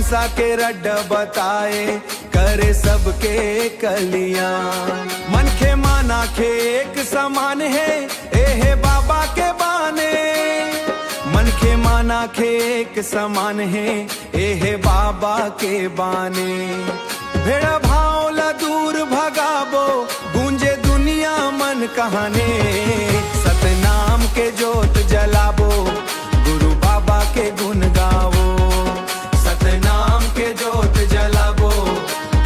खालसा के रड्ड बताए, करे सबके कलियां। मनखे माना खे एक समान है, एहे बाबा के बाने। मनखे माना खे एक समान है, एहे बाबा के बाने। भेड़ भाव ला दूर भगाबो, गूंजे दुनिया मन कहाने। सतनाम के जोत जलाबो, गुरु बाबा के गुण गावो। सतनाम के जोत जलाबो,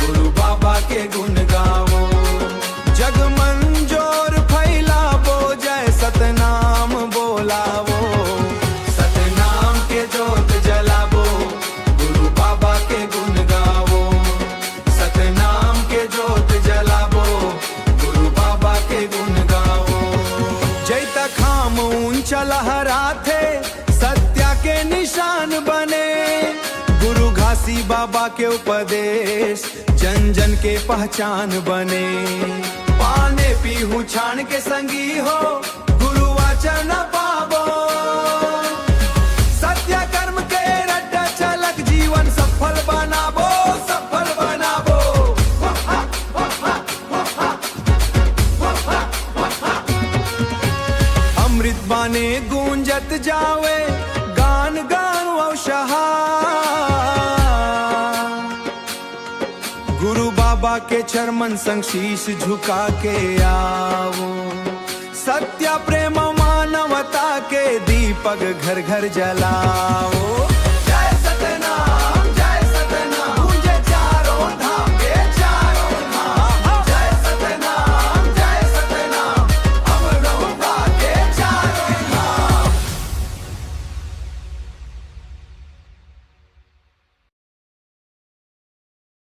गुरु बाबा के गुण गावो। जग मंजोर फैलाबो, जय सतनाम बोलावो। सतनाम के जोत जलाबो, गुरु बाबा के गुण गावो। सतनाम के जोत जलाबो, गुरु बाबा के गुण गावो। जैता खाम ऊंचा लहराथे, सत्या के निशान बने। गुरु घासी बाबा के उपदेश, जन जन के पहचान बने। पाने पीहू छान के संगी हो, गुरु वचन पावो। सत्य कर्म के रट्टा चलक, जीवन सफल बनाबो, सफल बनाबो। अमृत बाने गूंजत जावे, गान गान औषहा। गुरु बाबा के चरमन संग शीश झुका के आओ। सत्य प्रेम मानवता के दीपक घर घर जलाओ।